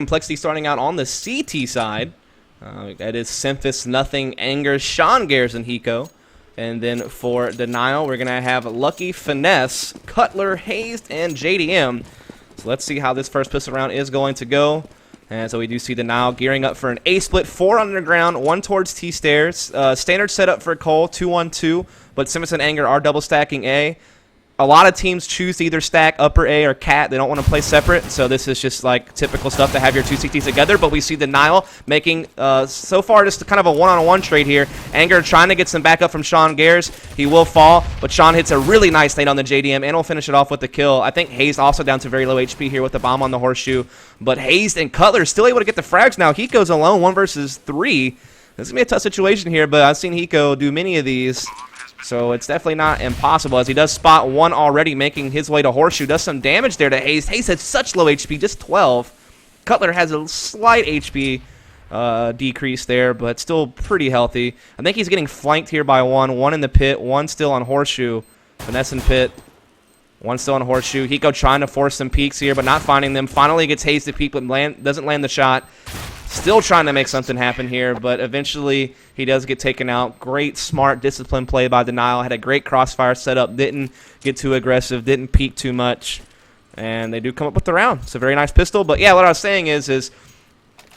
compLexity starting out on the CT side. That is Simphis, Nothing, Anger, Sean Gares, and Hiko. And then for Denial, we're going to have Lucky, Finesse, Cutler, Hazed, and JDM. So let's see how this first pistol round is going to go. And so we do see Denial gearing up for an A-split, 4 underground, 1 towards T-stairs. Standard setup for Cole, 2-1-2, but Simphis and Anger are double stacking A. A lot of teams choose to either stack upper A or cat. They don't want to play separate, so this is just like typical stuff to have your two CTs together. But we see Denial making, so far, just kind of a one-on-one trade here. Anger trying to get some backup from Sean Gares. He will fall, but Sean hits a really nice nade on the JDM, and will finish it off with the kill. I think Hazed also down to very low HP here with the bomb on the horseshoe. But Hazed and Cutler still able to get the frags now. Hiko's alone, 1 versus 3. This is going to be a tough situation here, but I've seen Hiko do many of these. So it's definitely not impossible, as he does spot 1 already, making his way to Horseshoe. Does some damage there to Hazed. Hazed has such low HP, just 12. Cutler has a slight HP decrease there, but still pretty healthy. I think he's getting flanked here by 1 in the pit, 1 still on Horseshoe. Finesse in pit, 1 still on Horseshoe. Hiko trying to force some peeks here, but not finding them. Finally gets Hazed to peek, but doesn't land the shot. Still trying to make something happen here, but eventually he does get taken out. Great, smart, disciplined play by Denial. Had a great crossfire setup. Didn't get too aggressive. Didn't peek too much. And they do come up with the round. It's a very nice pistol. But, yeah, what I was saying is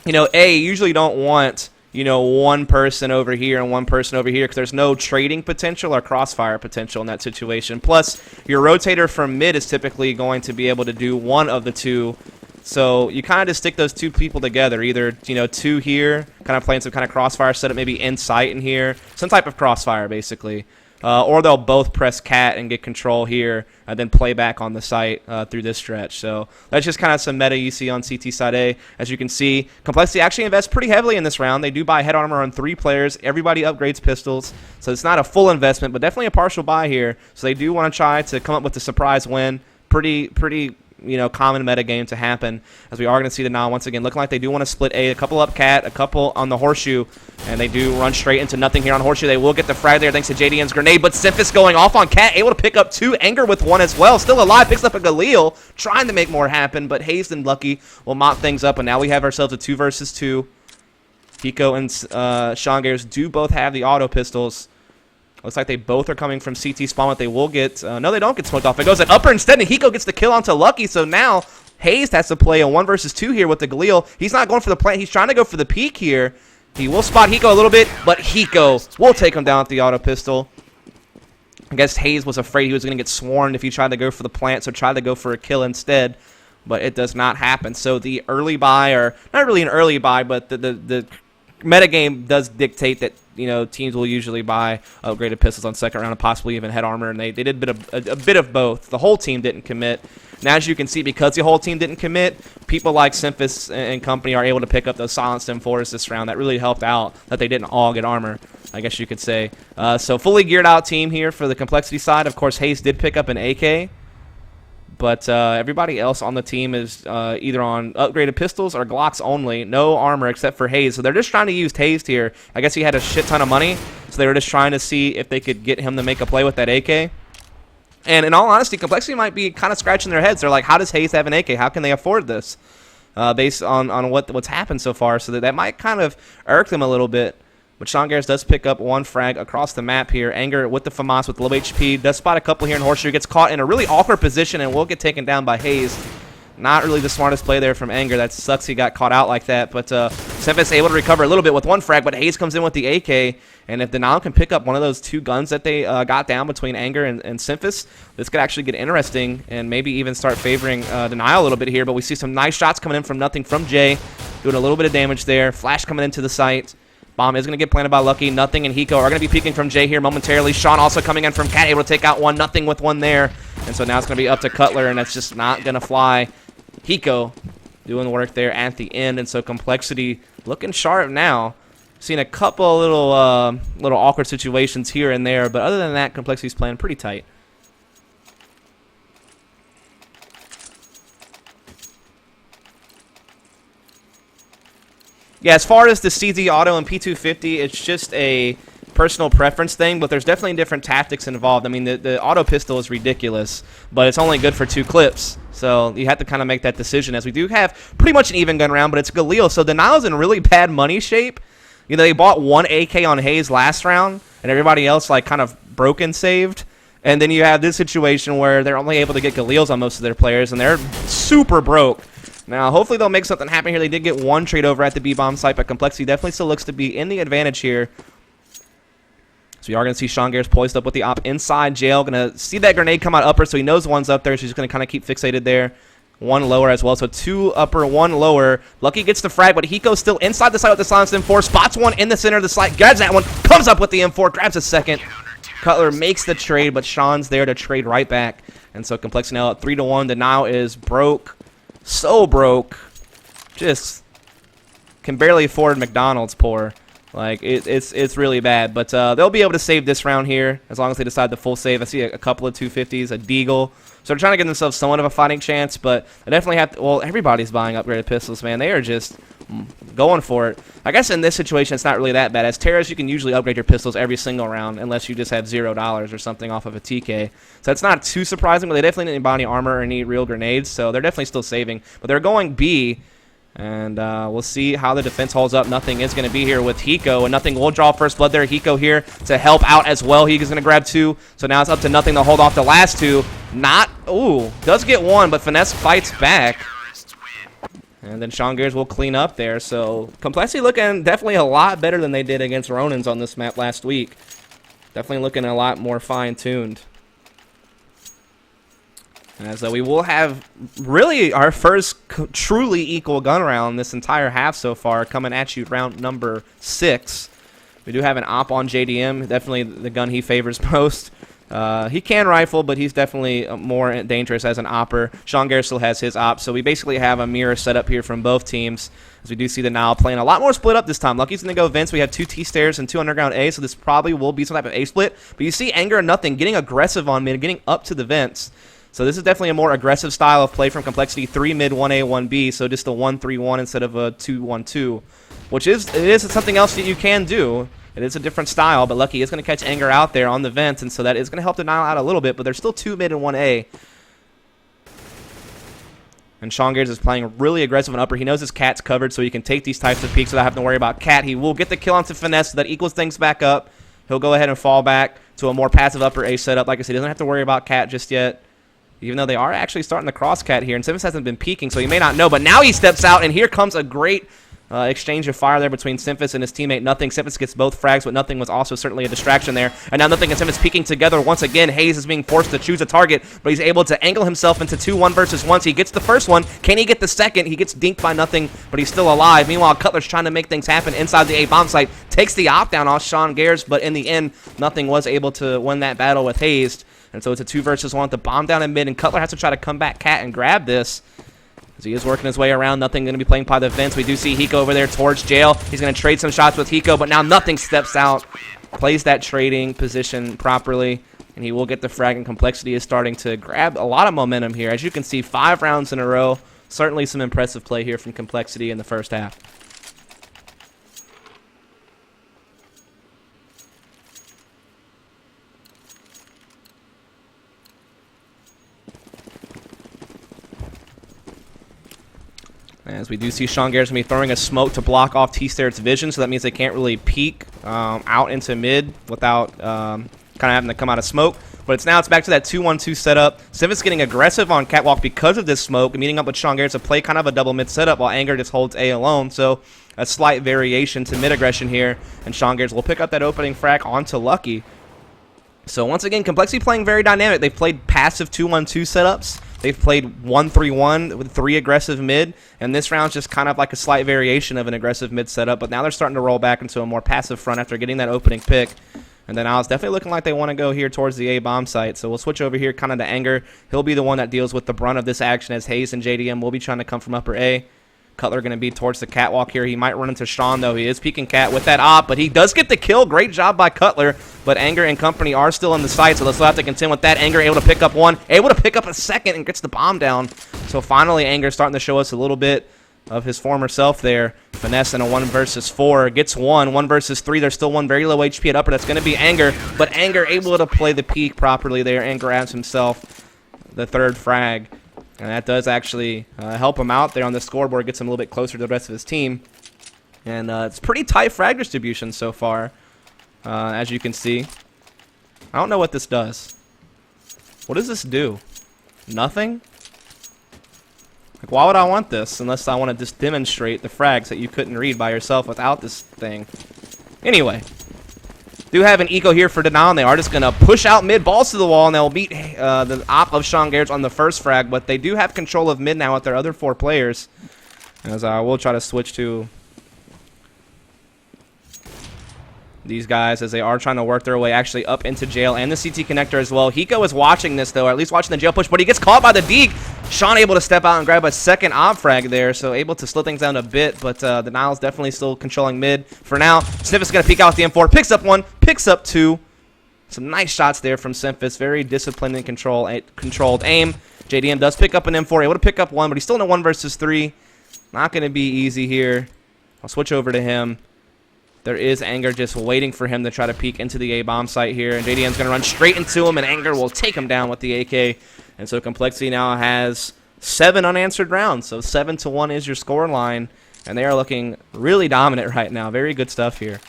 you know, A, you usually don't want, you know, one person over here and one person over here because there's no trading potential or crossfire potential in that situation. Plus, your rotator from mid is typically going to be able to do one of the two. So you kind of just stick those two people together, either, you know, 2 here, kind of playing some kind of crossfire setup, maybe in sight in here, some type of crossfire basically. Or they'll both press cat and get control here and then play back on the site through this stretch. So that's just kind of some meta you see on CT side A. As you can see, compLexity actually invests pretty heavily in this round. They do buy head armor on 3 players. Everybody upgrades pistols. So it's not a full investment, but definitely a partial buy here. So they do want to try to come up with a surprise win. Pretty you know, common meta game to happen, as we are going to see Denial once again looking like they do want to split A, a couple up cat, a couple on the horseshoe, and they do run straight into Nothing here on horseshoe. They will get the frag there thanks to JDM's grenade, but Simphis going off on cat, able to pick up 2, Anger with 1 as well, still alive, picks up a Galil, trying to make more happen, but Hazed and Lucky will mop things up, and now we have ourselves a 2 versus 2. Hiko and Sean Gares do both have the auto pistols. Looks like they both are coming from CT spawn, but they will get... no, they don't get smoked off. It goes at upper instead, and Hiko gets the kill onto Lucky. So now Hazed has to play a 1 versus 2 here with the Galil. He's not going for the plant. He's trying to go for the peek here. He will spot Hiko a little bit, but Hiko will take him down with the auto pistol. I guess Hazed was afraid he was going to get swarmed if he tried to go for the plant, so tried to go for a kill instead. But it does not happen. So the early buy, or not really an early buy, but the metagame does dictate that, you know, teams will usually buy upgraded pistols on second round and possibly even head armor, and they did a bit of both. The whole team didn't commit. Now, as you can see, because the whole team didn't commit, people like Simphis and company are able to pick up those silenced M4s this round. That really helped out that they didn't all get armor, I guess you could say. So fully geared out team here for the compLexity side. Of course, Hazed did pick up an AK. But everybody else on the team is either on upgraded pistols or Glocks only. No armor except for Hazed. So they're just trying to use Hazed here. I guess he had a shit ton of money, so they were just trying to see if they could get him to make a play with that AK. And in all honesty, compLexity might be kind of scratching their heads. They're like, how does Hazed have an AK? How can they afford this? Based on what's happened so far. So that might kind of irk them a little bit. But Sean Gares does pick up 1 frag across the map here. Anger with the FAMAS with low HP. Does spot a couple here in Horseshoe. Gets caught in a really awkward position and will get taken down by Hazed. Not really the smartest play there from Anger. That sucks he got caught out like that. But Simphis able to recover a little bit with 1 frag. But Hazed comes in with the AK. And if Denial can pick up one of those 2 guns that they got down between Anger and Simphis, this could actually get interesting and maybe even start favoring Denial a little bit here. But we see some nice shots coming in from Nothing from Jay. Doing a little bit of damage there. Flash coming into the site. Bomb is going to get planted by Lucky. Nothing and Hiko are going to be peeking from Jay here momentarily. Sean also coming in from Cat, able to take out 1. Nothing with 1 there. And so now it's going to be up to Cutler, and that's just not going to fly. Hiko doing the work there at the end, and so compLexity looking sharp now. Seen a couple little awkward situations here and there, but other than that, compLexity's playing pretty tight. Yeah, as far as the CZ Auto and P250, it's just a personal preference thing, but there's definitely different tactics involved. I mean, the auto pistol is ridiculous, but it's only good for 2 clips. So you have to kind of make that decision, as we do have pretty much an even gun round, but it's Galil. So Denial's in really bad money shape. You know, they bought 1 AK on Hayes last round, and everybody else, like, kind of broken saved. And then you have this situation where they're only able to get Galils on most of their players, and they're super broke. Now, hopefully they'll make something happen here. They did get 1 trade over at the B-bomb site, but compLexity definitely still looks to be in the advantage here. So we are going to see Sean Gares poised up with the op inside jail. Going to see that grenade come out upper, so he knows one's up there. So he's just going to kind of keep fixated there. 1 lower as well. So 2 upper, 1 lower. Lucky gets the frag, but Hiko's still inside the site with the silenced M4. Spots one in the center of the site. Grabs that one. Comes up with the M4. Grabs a second. Cutler makes the trade, but Sean's there to trade right back. And so compLexity now at 3-1. Denial is broke. So broke. Just can barely afford McDonald's, poor. Like, it's really bad. But they'll be able to save this round here as long as they decide to full save. I see a couple of 250s, a Deagle. So they're trying to give themselves somewhat of a fighting chance, but they definitely have to. Well, everybody's buying upgraded pistols, man. They are just going for it. I guess in this situation, it's not really that bad. As terrorists, you can usually upgrade your pistols every single round unless you just have $0 or something off of a TK. So it's not too surprising, but they definitely didn't buy any armor or any real grenades, so they're definitely still saving. But they're going B. And we'll see how the defense holds up. Nothing is going to be here with Hiko, and Nothing will draw first blood there. Hiko here to help out as well. He's going to grab 2, so now it's up to Nothing to hold off the last 2. Does get 1, but Finesse fights back. And then Sean Gares will clean up there. So compLexity looking definitely a lot better than they did against Ronins on this map last week. Definitely looking a lot more fine-tuned. As we will have really our first truly equal gun round this entire half so far, coming at you round number 6. We do have an op on JDM, definitely the gun he favors most. He can rifle, but he's definitely more dangerous as an opper. Sean Gares still has his op, so we basically have a mirror setup here from both teams. As we do see the Nile playing a lot more split up this time. Lucky's going to go vents. We have 2 T-stairs and 2 underground A, so this probably will be some type of A split. But you see Anger and Nothing getting aggressive on mid, getting up to the vents. So this is definitely a more aggressive style of play from compLexity. 3 mid, 1A, 1B, so just a 1-3-1 instead of a 2-1-2, which is something else that you can do. It is a different style, but Lucky is going to catch Anger out there on the vents, and so that is going to help Denial out a little bit, but there's still 2 mid and 1A. And Sean Gares is playing really aggressive on upper. He knows his Cat's covered, so he can take these types of peeks without having to worry about Cat. He will get the kill onto Finesse, so that equals things back up. He'll go ahead and fall back to a more passive upper A setup. Like I said, he doesn't have to worry about Cat just yet, even though they are actually starting to cross Cat here. And Simvis hasn't been peeking, so he may not know. But now he steps out, and here comes a great exchange of fire there between Simvis and his teammate Nothing. Simvis gets both frags, but Nothing was also certainly a distraction there. And now Nothing and Simvis peeking together once again. Hayes is being forced to choose a target, but he's able to angle himself into 2 1 versus 1. So he gets the first one. Can he get the second? He gets dinked by Nothing, but he's still alive. Meanwhile, Cutler's trying to make things happen inside the A bomb site. Takes the op down off Sean Gares, but in the end, Nothing was able to win that battle with Hayes. And so it's a 2 versus 1 with the bomb down in mid, and Cutler has to try to come back Cat and grab this. As he is working his way around, Nothing going to be playing by the vents. We do see Hiko over there towards jail. He's going to trade some shots with Hiko, but now Nothing steps out, plays that trading position properly, and he will get the frag, and compLexity is starting to grab a lot of momentum here. As you can see, 5 rounds in a row. Certainly some impressive play here from compLexity in the first half. As we do see Sean Gares going to be throwing a smoke to block off T-Stairs vision, so that means they can't really peek out into mid without kind of having to come out of smoke. But it's back to that 2-1-2 setup. Simvis getting aggressive on Catwalk because of this smoke, meeting up with Sean Gares to play kind of a double mid setup while Anger just holds A alone. So a slight variation to mid aggression here, and Sean Gares will pick up that opening frag onto Lucky. So once again, compLexity playing very dynamic. They've played passive 2-1-2 setups. They've played 1-3-1 with 3 aggressive mid, and this round's just kind of like a slight variation of an aggressive mid setup, but now they're starting to roll back into a more passive front after getting that opening pick. And then Al's definitely looking like they want to go here towards the A bomb site, so we'll switch over here kind of to Anger. He'll be the one that deals with the brunt of this action, as Hayes and JDM will be trying to come from upper A. Cutler going to be towards the catwalk here. He might run into Sean, though. He is peeking Cat with that op, but he does get the kill. Great job by Cutler, but Anger and company are still in the site, so they'll still have to contend with that. Anger able to pick up 1, able to pick up a second, and gets the bomb down. So finally, Anger starting to show us a little bit of his former self there. Finesse in a 1 versus 4. Gets 1 versus 3. There's still 1 very low HP at upper. That's going to be Anger, but Anger able to play the peek properly there and grabs himself the 3rd frag. And that does actually help him out there on the scoreboard, gets him a little bit closer to the rest of his team. And it's pretty tight frag distribution so far, as you can see. I don't know what this does. What does this do? Nothing? Like, why would I want this unless I want to just demonstrate the frags that you couldn't read by yourself without this thing? Anyway, do have an eco here for Denial, and they are just going to push out mid, balls to the wall, and they'll beat the op of Sean Garrett on the first frag, but they do have control of mid now with their other 4 players. As I will try to switch to these guys as they are trying to work their way actually up into jail and the CT connector as well. Hiko is watching this, though, or at least watching the jail push, but he gets caught by the Deke. Sean able to step out and grab a second op frag there, so able to slow things down a bit, but the Nile's definitely still controlling mid for now. Symphis going to peek out with the M4, picks up 1, picks up 2. Some nice shots there from Symphis, very disciplined and controlled aim. JDM does pick up an M4, able to pick up 1, but he's still in a 1 versus 3. Not going to be easy here. I'll switch over to him. There is Anger just waiting for him to try to peek into the A bomb site here. And JDM's going to run straight into him, and Anger will take him down with the AK. And so compLexity now has 7 unanswered rounds. So 7-1 is your score line. And they are looking really dominant right now. Very good stuff here.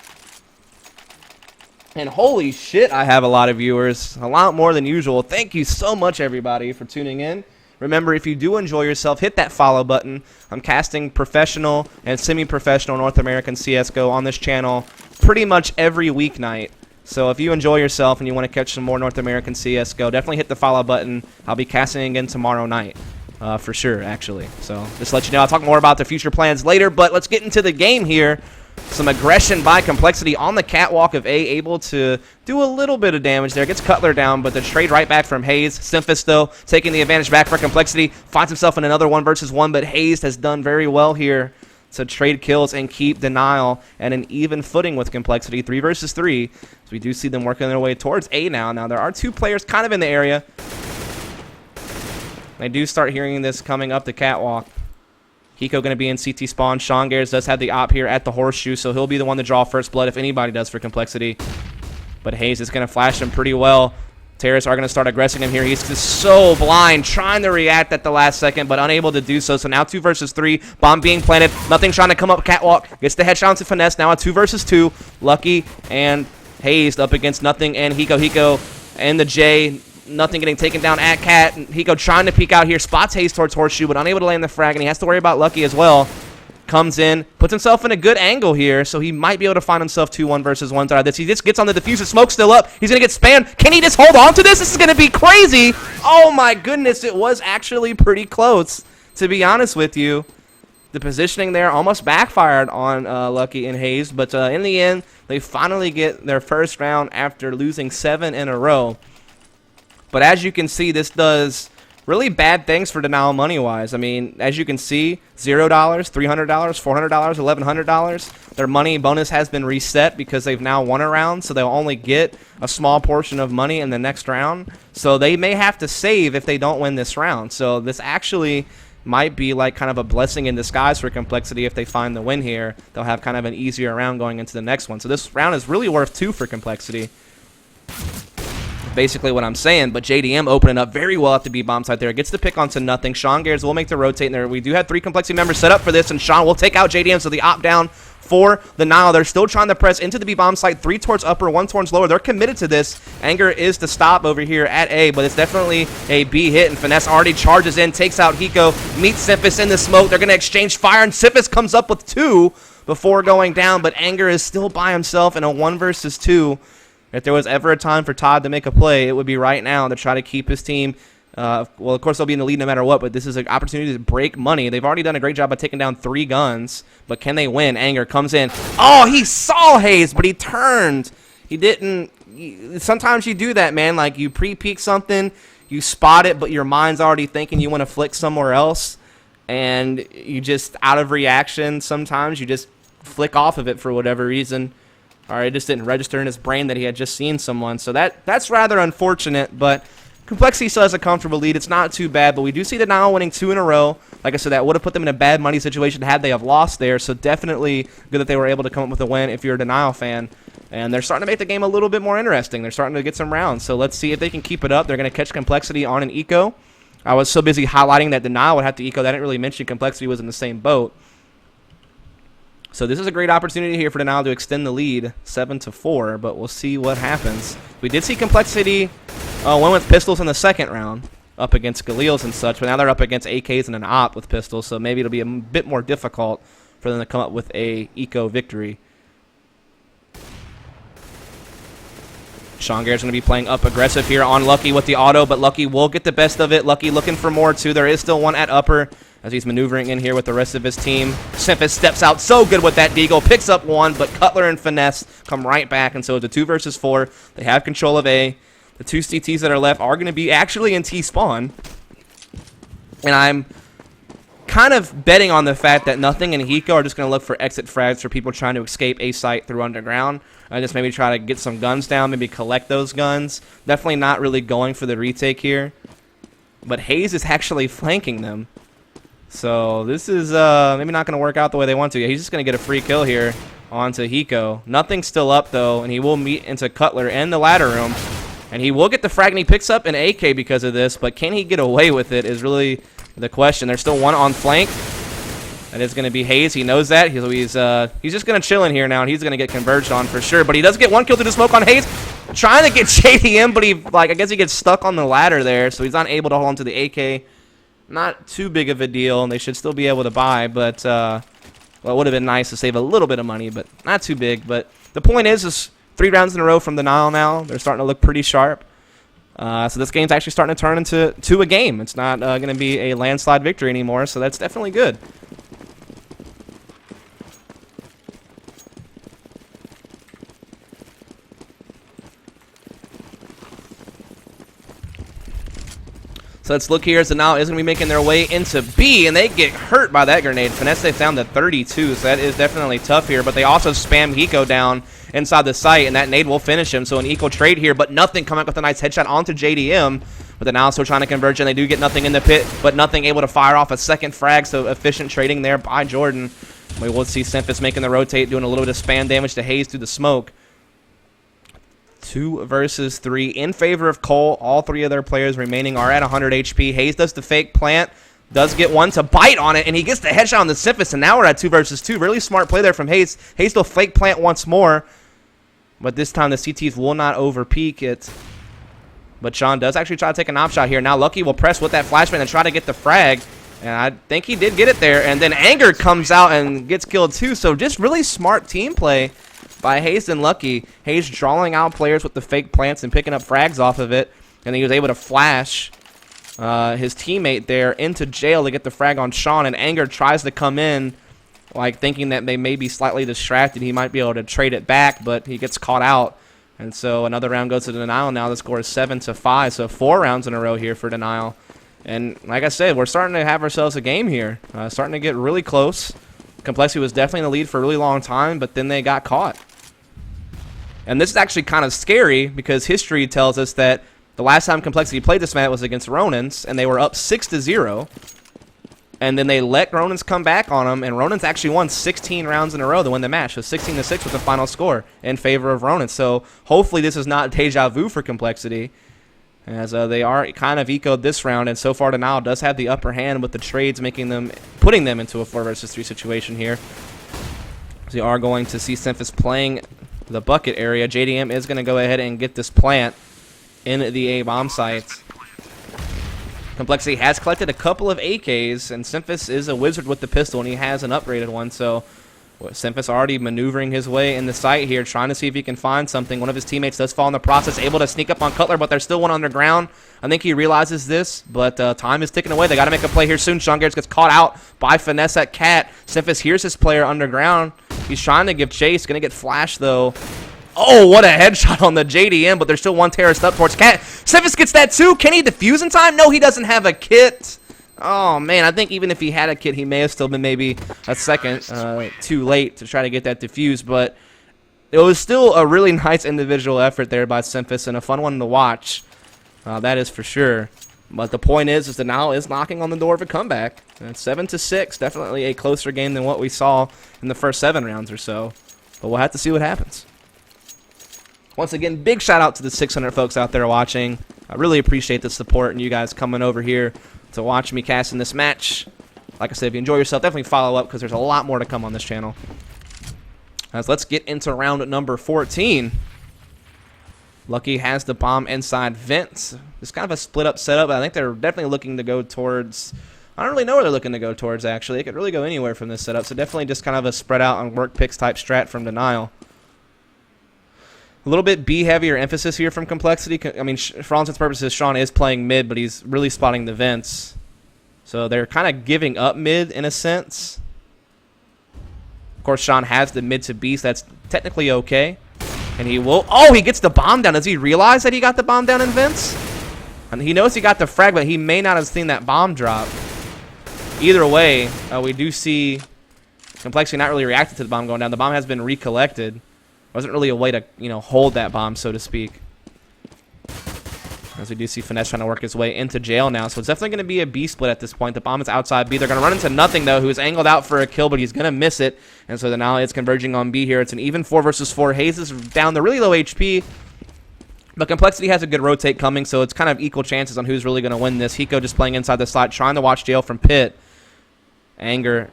And holy shit, I have a lot of viewers. A lot more than usual. Thank you so much, everybody, for tuning in. Remember, if you do enjoy yourself, hit that follow button. I'm casting professional and semi-professional North American CSGO on this channel pretty much every weeknight. So if you enjoy yourself and you want to catch some more North American CSGO, definitely hit the follow button. I'll be casting again tomorrow night, for sure, actually. So just to let you know, I'll talk more about the future plans later, but let's get into the game here. Some aggression by compLexity on the catwalk of A, able to do a little bit of damage there. Gets Cutler down, but the trade right back from Hayes. Symphis, though, taking the advantage back for compLexity. Finds himself in another 1 versus 1, but Hayes has done very well here to trade kills and keep Denial at an even footing with compLexity. 3 versus 3. So we do see them working their way towards A now. Now, there are 2 players kind of in the area. I do start hearing this coming up the catwalk. Hiko going to be in CT spawn. Sean Garrett does have the op here at the horseshoe, so he'll be the one to draw first blood if anybody does for compLexity. But Hayes is going to flash him pretty well. Terrorists are going to start aggressing him here. He's just so blind, trying to react at the last second, but unable to do so. So now 2 versus 3. Bomb being planted. Nothing trying to come up catwalk. Gets the headshot into Finesse. Now a 2 versus 2. Lucky and Hayes up against Nothing and Hiko. Hiko and the J. Nothing getting taken down at Cat. Hiko trying to peek out here. Spots Hayes towards horseshoe, but unable to land the frag, and he has to worry about Lucky as well. Comes in, puts himself in a good angle here, so he might be able to find himself 2-1 versus 1 out of this. He just gets on the diffuser. Smoke's still up. He's going to get spammed. Can he just hold on to this? This is going to be crazy. Oh, my goodness. It was actually pretty close, to be honest with you. The positioning there almost backfired on Lucky and Hayes, but in the end, they finally get their first round after losing 7 in a row. But as you can see, this does really bad things for Denial money-wise. I mean, as you can see, $0, $300, $400, $1,100. Their money bonus has been reset because they've now won a round, so they'll only get a small portion of money in the next round. So they may have to save if they don't win this round. So this actually might be like kind of a blessing in disguise for compLexity. If they find the win here, they'll have kind of an easier round going into the next one. So this round is really worth 2 for compLexity. Basically what I'm saying, but JDM opening up very well at the B bomb site there. Gets the pick onto Nothing. Sean Garrett will make the rotate in there. We do have 3 compLexity members set up for this, and Sean will take out JDM, so the op down for the Nile. They're still trying to press into the B bomb site. 3 towards upper, 1 towards lower. They're committed to this. Anger is the stop over here at A, but it's definitely a B hit, and Finesse already charges in, takes out Hiko, meets Symphis in the smoke. They're going to exchange fire, and Symphis comes up with 2 before going down, but Anger is still by himself in a 1 versus 2. If there was ever a time for Todd to make a play, it would be right now to try to keep his team. Well, of course, they'll be in the lead no matter what, but this is an opportunity to break money. They've already done a great job by taking down 3 guns, but can they win? Anger comes in. Oh, he saw Hayes, but he turned. He didn't. Sometimes you do that, man. Like, you pre-peek something, you spot it, but your mind's already thinking you want to flick somewhere else, and you just, out of reaction, sometimes you just flick off of it for whatever reason. All right, it just didn't register in his brain that he had just seen someone. So that's rather unfortunate, but compLexity still has a comfortable lead. It's not too bad, but we do see Denial winning 2 in a row. Like I said, that would have put them in a bad money situation had they have lost there. So definitely good that they were able to come up with a win if you're a Denial fan. And they're starting to make the game a little bit more interesting. They're starting to get some rounds. So let's see if they can keep it up. They're going to catch compLexity on an eco. I was so busy highlighting that Denial would have to eco that I didn't really mention compLexity was in the same boat. So this is a great opportunity here for Denial to extend the lead 7-4, but we'll see what happens. We did see compLexity win with pistols in the second round up against Galil's and such, but now they're up against AKs and an op with pistols, so maybe it'll be a bit more difficult for them to come up with a eco victory. Sean Garrett's going to be playing up aggressive here on Lucky with the auto, but Lucky will get the best of it. Lucky looking for more, too. There is still one at upper as he's maneuvering in here with the rest of his team. Simphis steps out so good with that deagle, picks up one, but Cutler and Finesse come right back, and so it's a 2 versus 4. They have control of A. The 2 CTs that are left are going to be actually in T-spawn, and I'm kind of betting on the fact that Nothing and Hiko are just going to look for exit frags for people trying to escape A site through underground. Just maybe try to get some guns down, maybe collect those guns. Definitely not really going for the retake here. But Hayes is actually flanking them. So this is maybe not going to work out the way they want to. He's just going to get a free kill here onto Hiko. Nothing's still up, though, and he will meet into Cutler in the ladder room. And he will get the frag, and he picks up an AK because of this. But can he get away with it is really the question. There's still one on flank. That is going to be Hayes. He knows that. He's just going to chill in here now, and he's going to get converged on for sure. But he does get one kill through the smoke on Hayes. Trying to get JDM, but I guess he gets stuck on the ladder there, so he's not able to hold on to the AK. Not too big of a deal, and they should still be able to buy. But, well, it would have been nice to save a little bit of money, but not too big. But the point is 3 rounds in a row from the Nile now. They're starting to look pretty sharp. So this game's actually starting to turn into a game. It's not going to be a landslide victory anymore, so that's definitely good. So let's look here as the Nile is going to be making their way into B, and they get hurt by that grenade. Finesse they down to 32, so that is definitely tough here. But they also spam Hiko down inside the site, and that nade will finish him. So an equal trade here, but Nothing coming up with a nice headshot onto JDM. But the Nile still trying to converge, and they do get Nothing in the pit, but Nothing able to fire off a second frag, so efficient trading there by Jordan. We will see Simphis making the rotate, doing a little bit of spam damage to Hayes through the smoke. 2 versus 3 in favor of Cole. All 3 of their players remaining are at 100 HP. Hayes does the fake plant, does get one to bite on it, and he gets the headshot on the Simphis, and now we're at 2 versus 2. Really smart play there from Hayes. Hayes will fake plant once more, but this time the CTs will not overpeak it. But Sean does actually try to take an op shot here. Now Lucky will press with that flashbang and try to get the frag, and I think he did get it there. And then Anger comes out and gets killed too, so just really smart team play by Hayes and Lucky. Hayes drawing out players with the fake plants and picking up frags off of it. And he was able to flash his teammate there into jail to get the frag on Sean. And Anger tries to come in, like thinking that they may be slightly distracted. He might be able to trade it back, but he gets caught out. And so another round goes to Denial. Now the score is 7-5. So 4 rounds in a row here for Denial. And like I said, we're starting to have ourselves a game here. Starting to get really close. compLexity was definitely in the lead for a really long time, but then they got caught. And this is actually kind of scary because history tells us that the last time compLexity played this map was against Ronins, and they were up 6-0. And then they let Ronins come back on them, and Ronins actually won 16 rounds in a row to win the match. So 16-6 was the final score in favor of Ronins. So hopefully this is not deja vu for compLexity, as they are kind of ecoed this round. And so far Denial does have the upper hand with the trades, putting them into a 4 versus 3 situation here. So you are going to see Simphis playing the bucket area. JDM is going to go ahead and get this plant in the A bomb site. compLexity has collected a couple of AKs, and Simphis is a wizard with the pistol, and he has an upgraded one. So Simphis already maneuvering his way in the site here, trying to see if he can find something. One of his teammates does fall in the process, able to sneak up on Cutler, but there's still one underground. I think he realizes this, but time is ticking away. They got to make a play here soon. Sean Garrett gets caught out by Finesse at Cat. Simphis hears his player underground. He's trying to give chase. Going to get flashed, though. Oh, what a headshot on the JDM, but there's still one terrorist up towards Cat. Simphis gets that too. Can he defuse in time? No, he doesn't have a kit. Oh, man, I think even if he had a kit, he may have still been maybe a second too late to try to get that defused. But it was still a really nice individual effort there by Simphis and a fun one to watch. That is for sure. But the point is the Nile is knocking on the door of a comeback. And 7-6, definitely a closer game than what we saw in the first 7 rounds or so. But we'll have to see what happens. Once again, big shout out to the 600 folks out there watching. I really appreciate the support and you guys coming over here to watch me cast in this match. Like I said, if you enjoy yourself, definitely follow up because there's a lot more to come on this channel. As let's get into round number 14. Lucky has the bomb inside vents. It's kind of a split-up setup, but I think they're definitely looking to go towards... I don't really know where they're looking to go towards, actually. It could really go anywhere from this setup, so definitely just kind of a spread out on work picks type strat from Denial. A little bit B-heavier emphasis here from compLexity. I mean, for all intents and purposes, Sean is playing mid, but he's really spotting the vents. So they're kind of giving up mid in a sense. Of course, Sean has the mid to B, so that's technically okay. And he will... Oh, he gets the bomb down. Does he realize that he got the bomb down in vents? And he knows he got the frag, but he may not have seen that bomb drop. Either way, we do see compLexity not really reacted to the bomb going down. The bomb has been recollected. Wasn't really a way to, you know, hold that bomb, so to speak. As we do see Finesse trying to work his way into jail now. So it's definitely going to be a B split at this point. The bomb is outside B. They're going to run into Nothing, though, who is angled out for a kill, but he's going to miss it. And so now it's converging on B here. It's an even 4 versus 4. Hayes is down to really low HP. But compLexity has a good rotate coming, so it's kind of equal chances on who's really going to win this. Hiko just playing inside the slot, trying to watch jail from Pit. Anger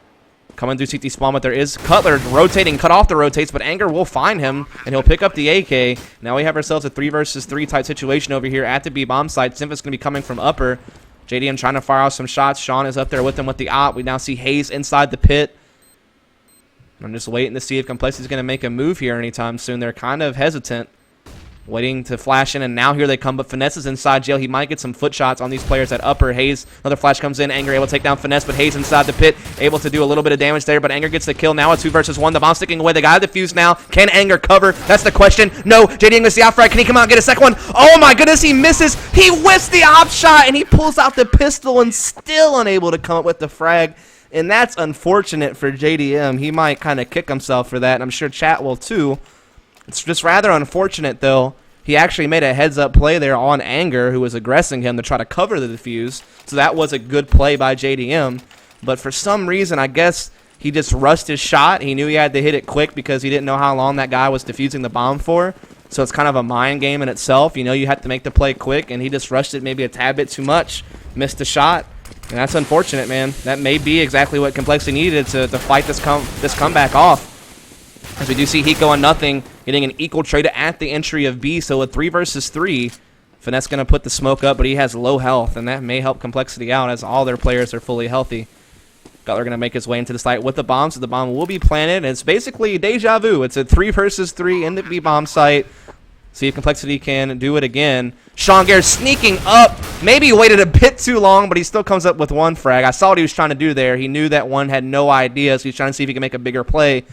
coming through CT spawn, but there is Cutler rotating, cut off the rotates, but Anger will find him, and he'll pick up the AK. Now we have ourselves a 3 versus 3 type situation over here at the B bomb site. Simfa's going to be coming from upper. JDM trying to fire off some shots. Sean is up there with him with the op. We now see Hayes inside the pit. I'm just waiting to see if compLexity is going to make a move here anytime soon. They're kind of hesitant, waiting to flash in, and now here they come, but Finesse is inside jail. He might get some foot shots on these players at upper. Hayes, another flash comes in. Anger able to take down Finesse, but Hayes inside the pit, able to do a little bit of damage there, but Anger gets the kill. Now a 2 versus 1. The bomb sticking away. They got the defuse now. Can Anger cover? That's the question. No. JD English the outfrag. Can he come out and get a second one? Oh my goodness, he misses. He whiffs the op shot, and he pulls out the pistol and still unable to come up with the frag. And that's unfortunate for JDM. He might kind of kick himself for that, and I'm sure chat will too. It's just rather unfortunate, though. He actually made a heads-up play there on Anger, who was aggressing him to try to cover the defuse. So that was a good play by JDM. But for some reason, I guess he just rushed his shot. He knew he had to hit it quick because he didn't know how long that guy was defusing the bomb for. So it's kind of a mind game in itself. You know, you have to make the play quick, and he just rushed it maybe a tad bit too much. Missed the shot. And that's unfortunate, man. That may be exactly what compLexity needed to fight this comeback off. As we do see Hiko on Nothing getting an equal trade at the entry of B, so a 3 versus 3. Finesse going to put the smoke up, but he has low health, and that may help compLexity out as all their players are fully healthy. Cutler going to make his way into the site with the bomb, so the bomb will be planted, and it's basically deja vu. It's a 3 versus 3 in the B bomb site. See if compLexity can do it again. Sean Gare sneaking up. Maybe he waited a bit too long, but he still comes up with 1 frag. I saw what he was trying to do there. He knew that one had no idea, so he's trying to see if he can make a bigger play.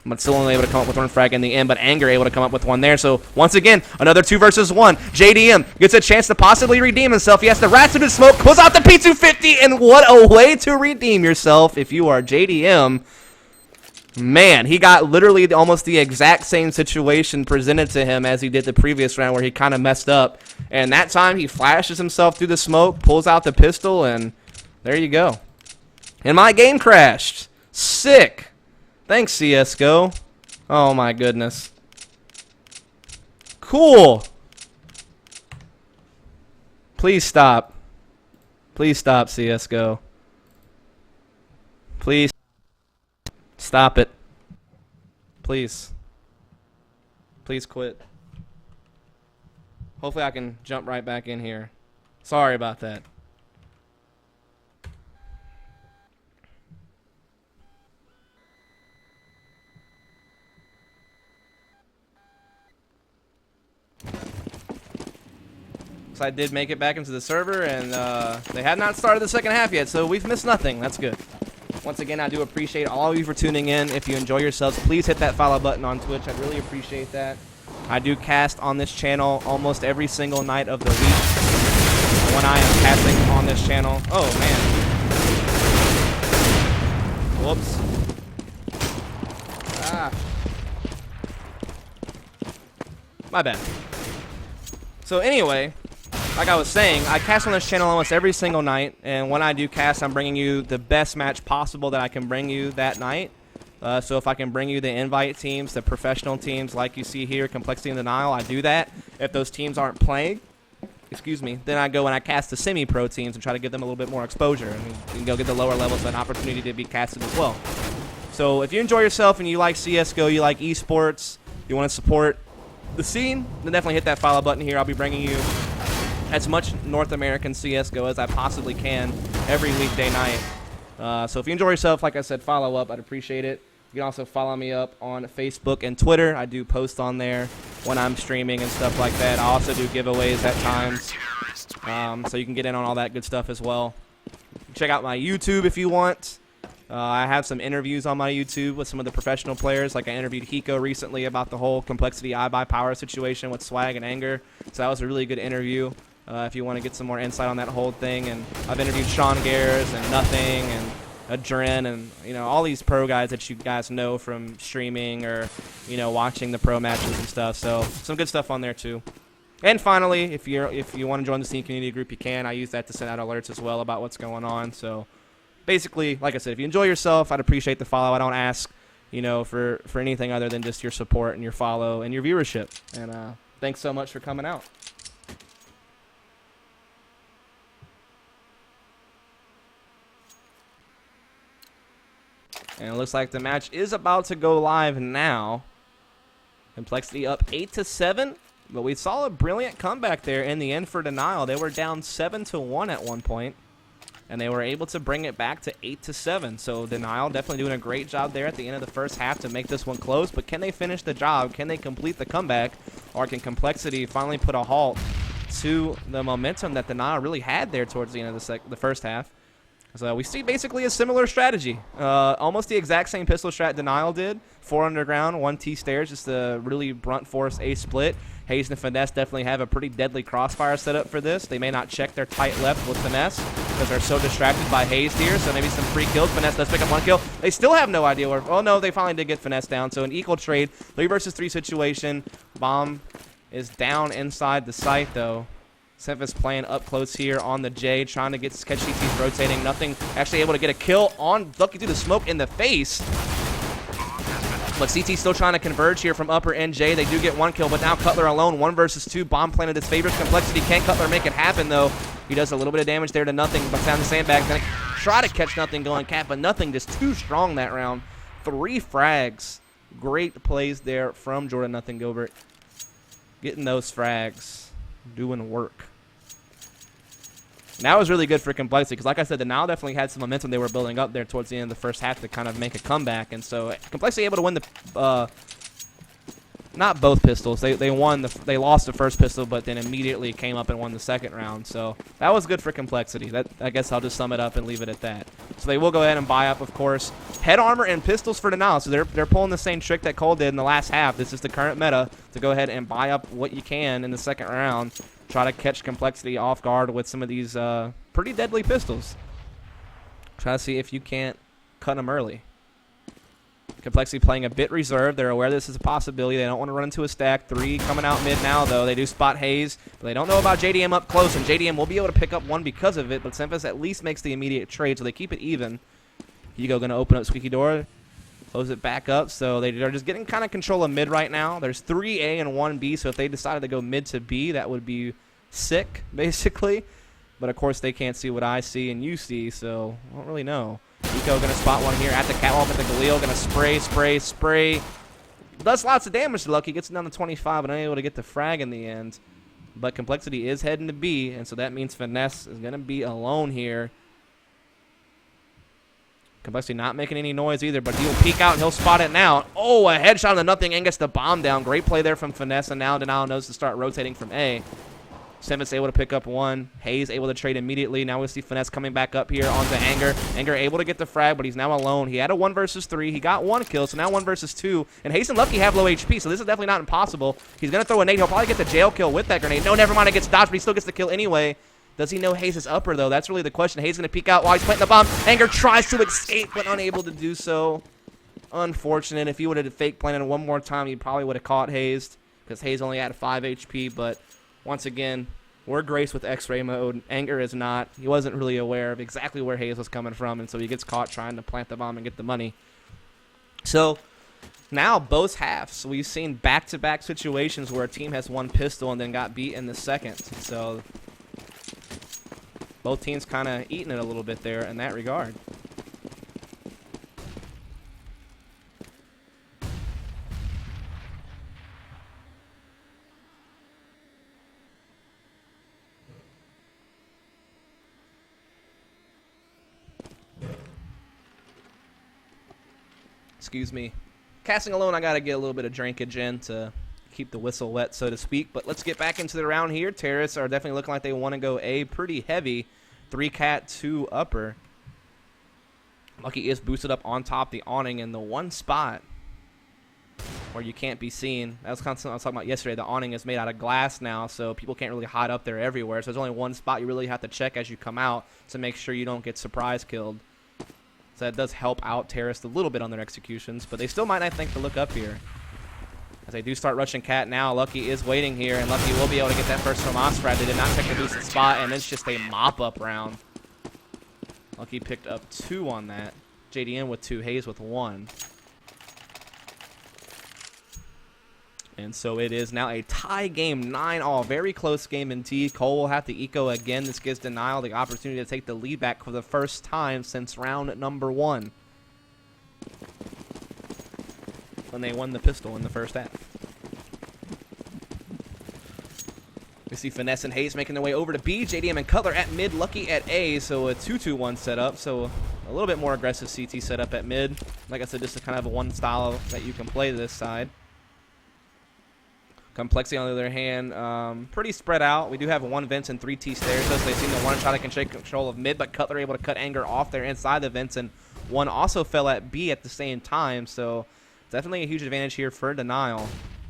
But still only able to come up with 1 frag in the end, but Anger able to come up with 1 there. So once again, another 2 versus 1. JDM gets a chance to possibly redeem himself. He has to rat through the smoke, pulls out the P250, and what a way to redeem yourself if you are JDM. Man, he got literally almost the exact same situation presented to him as he did the previous round where he kind of messed up. And that time he flashes himself through the smoke, pulls out the pistol, and there you go. And my game crashed. Sick. Thanks, CSGO. Oh, my goodness. Cool. Please stop. Please stop, CSGO. Please stop it. Please. Please quit. Hopefully I can jump right back in here. Sorry about that. So I did make it back into the server, and they have not started the second half yet, so we've missed nothing. That's good. Once again, I do appreciate all of you for tuning in. If you enjoy yourselves, please hit that follow button on Twitch. I'd really appreciate that. I do cast on this channel almost every single night of the week when I am casting on this channel. Oh, man. Whoops. Ah. My bad. So anyway, like I was saying, I cast on this channel almost every single night, and when I do cast, I'm bringing you the best match possible that I can bring you that night. So if I can bring you the invite teams, the professional teams like you see here, compLexity and Denial, I do that. If those teams aren't playing, excuse me, then I go and I cast the semi-pro teams and try to give them a little bit more exposure. And we can go get the lower levels an opportunity to be casted as well. So if you enjoy yourself and you like CSGO, you like esports, you want to support the scene, then definitely hit that follow button here. I'll be bringing you as much North American CSGO as I possibly can every weekday night. So if you enjoy yourself, like I said, follow up. I'd appreciate it. You can also follow me up on Facebook and Twitter. I do post on there when I'm streaming and stuff like that. I also do giveaways at times, so you can get in on all that good stuff as well. Check out my YouTube if you want. I have some interviews on my YouTube with some of the professional players. Like I interviewed Hiko recently about the whole compLexity iBuyPower situation with Swag and Anger. So that was a really good interview if you want to get some more insight on that whole thing. And I've interviewed Sean Gares and Nothing and Adren and, you know, all these pro guys that you guys know from streaming or, you know, watching the pro matches and stuff. So some good stuff on there too. And finally, if you want to join the Scene community group, you can. I use that to send out alerts as well about what's going on. So basically, like I said, if you enjoy yourself, I'd appreciate the follow. I don't ask, you know, for anything other than just your support and your follow and your viewership. And thanks so much for coming out. And it looks like the match is about to go live now. compLexity up 8-7, but we saw a brilliant comeback there in the end for Denial. They were down 7-1 at one point, and they were able to bring it back to 8-7. So Denial definitely doing a great job there at the end of the first half to make this one close. But can they finish the job? Can they complete the comeback? Or can compLexity finally put a halt to the momentum that Denial really had there towards the end of the first half? So we see basically a similar strategy. Almost the exact same pistol strat Denial did. 4 underground, 1 T stairs, just a really brunt force A split. Hayes and Finesse definitely have a pretty deadly crossfire setup for this. They may not check their tight left with Finesse because they're so distracted by Hayes here. So maybe some free kills. Finesse does pick up 1 kill. They still have no idea where. Oh no, they finally did get Finesse down. So an equal trade, 3 versus 3 situation. Bomb is down inside the site though. Semphis playing up close here on the J, trying to catch CT's rotating. Nothing actually able to get a kill on Lucky through the smoke in the face. But CT still trying to converge here from upper NJ. They do get 1 kill, but now Cutler alone, 1 versus 2. Bomb planted his favors. compLexity can't Cutler make it happen though. He does a little bit of damage there to Nothing, but down the sandbag. Gonna try to catch Nothing going cap, but Nothing just too strong that round. 3 frags. Great plays there from Jordan Nothing Gilbert. Getting those frags. Doing work. Now was really good for compLexity because, like I said, the Nile definitely had some momentum they were building up there towards the end of the first half to kind of make a comeback, and so compLexity able to win the not both pistols. They lost the first pistol, but then immediately came up and won the second round. So that was good for compLexity. That, I guess I'll just sum it up and leave it at that. So they will go ahead and buy up, of course, head armor and pistols for Denial. So they're pulling the same trick that Cole did in the last half. This is the current meta to go ahead and buy up what you can in the second round. Try to catch compLexity off guard with some of these pretty deadly pistols. Try to see if you can't cut them early. compLexity playing a bit reserved. They're aware this is a possibility. They don't want to run into a stack. 3 coming out mid now, though. They do spot Hayes, but they don't know about JDM up close, and JDM will be able to pick up 1 because of it, but Semphis at least makes the immediate trade, so they keep it even. Hugo going to open up Squeaky Door, close it back up, so they're just getting kind of control of mid right now. There's 3 A and 1 B, so if they decided to go mid to B, that would be sick, basically. But, of course, they can't see what I see and you see, so I don't really know. Nico going to spot 1 here at the catwalk with the Galil. Going to spray. Does lots of damage to Lucky. Gets down to 25 and unable to get the frag in the end. But compLexity is heading to B, and so that means Finesse is going to be alone here. compLexity not making any noise either, but he'll peek out and he'll spot it now. Oh, a headshot on the Nothing and gets the bomb down. Great play there from Finesse, and now Denial knows to start rotating from A. Semphis able to pick up 1. Hayes able to trade immediately. Now we see Finesse coming back up here onto Anger. Anger able to get the frag, but he's now alone. He had a 1 versus 3. He got 1 kill, so now 1 versus 2. And Hayes and Lucky have low HP, so this is definitely not impossible. He's going to throw a nade. He'll probably get the jail kill with that grenade. No, never mind. It gets dodged, but he still gets the kill anyway. Does he know Hayes is upper, though? That's really the question. Hayes going to peek out while he's planting the bomb. Anger tries to escape, but unable to do so. Unfortunate. If he would have fake planted 1 more time, he probably would have caught Hayes, because Hayes only had 5 HP. But once again, we're graced with X-ray mode. Anger is not. He wasn't really aware of exactly where Hayes was coming from, and so he gets caught trying to plant the bomb and get the money. So now both halves, we've seen back-to-back situations where a team has 1 pistol and then got beat in the second. So Both teams kind of eating it a little bit there in that regard. Excuse me. Casting alone, I got to get a little bit of drinkage in to keep the whistle wet, so to speak. But let's get back into the round here. Terrace are definitely looking like they want to go A pretty heavy. 3 cat, 2 upper. Lucky is boosted up on top the awning in the one spot where you can't be seen. That was kind of something I was talking about yesterday. The awning is made out of glass now, so people can't really hide up there everywhere. So there's only one spot you really have to check as you come out to make sure you don't get surprise killed. So that does help out Terrace a little bit on their executions, but they still might not think to look up here. As they do start rushing cat now, Lucky is waiting here, and Lucky will be able to get that first FAMAS frag. They did not check the boosted spot, and it's just a mop-up round. Lucky picked up 2 on that. JDN with 2, Hayes with 1. And so it is now a tie game, 9-all. Very close game indeed. Cole will have to eco again. This gives Denial the opportunity to take the lead back for the first time since round number 1, when they won the pistol in the first half. We see Finesse and Hayes making their way over to B. JDM and Cutler at mid, Lucky at A, so a 2-2-1 setup. So a little bit more aggressive CT setup at mid. Like I said, just a kind of a one style that you can play this side. compLexity, on the other hand, pretty spread out. We do have 1 vents and 3 T stairs, so they seem to one shot can take control of mid, but Cutler able to cut Anger off there inside the vents, and 1 also fell at B at the same time, so definitely a huge advantage here for Denial.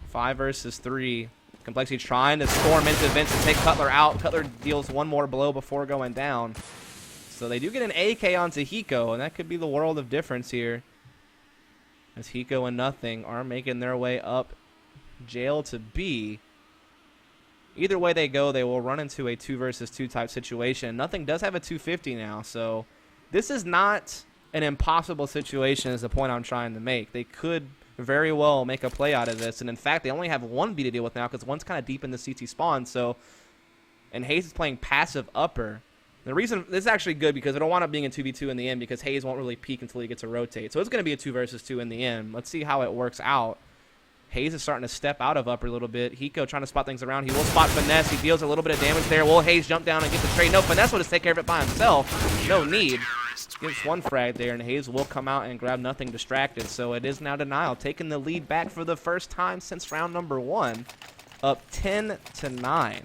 5 versus 3. compLexity trying to storm into vents and take Cutler out. Cutler deals 1 more blow before going down. So they do get an AK onto Hiko, and that could be the world of difference here, as Hiko and Nothing are making their way up jail to B. Either way they go, they will run into a 2 versus 2 type situation. Nothing does have a 250 now, so this is not an impossible situation is the point I'm trying to make. They could very well make a play out of this, and in fact they only have 1 B to deal with now because 1's kind of deep in the CT spawn. So, and Hayes is playing passive upper. The reason this is actually good because it'll wind up being a 2v2 in the end because Hayes won't really peek until he gets to rotate. So it's going to be a 2 versus 2 in the end. Let's see how it works out. Hayes is starting to step out of upper a little bit. Hiko trying to spot things around. He will spot Finesse. He deals a little bit of damage there. Will Hayes jump down and get the trade? No, Finesse will just take care of it by himself. No need. Gets 1 frag there, and Hayes will come out and grab Nothing distracted. So it is now Denial taking the lead back for the first time since round number 1, up 10-9.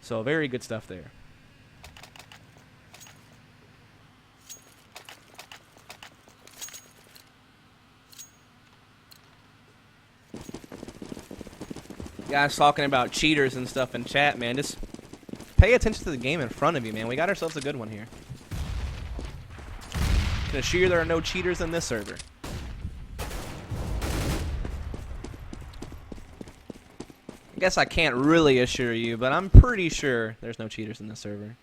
So very good stuff there. Guys talking about cheaters and stuff in chat, man. Just pay attention to the game in front of you, man. We got ourselves a good one here. Can assure you there are no cheaters in this server. I guess I can't really assure you, but I'm pretty sure there's no cheaters in this server.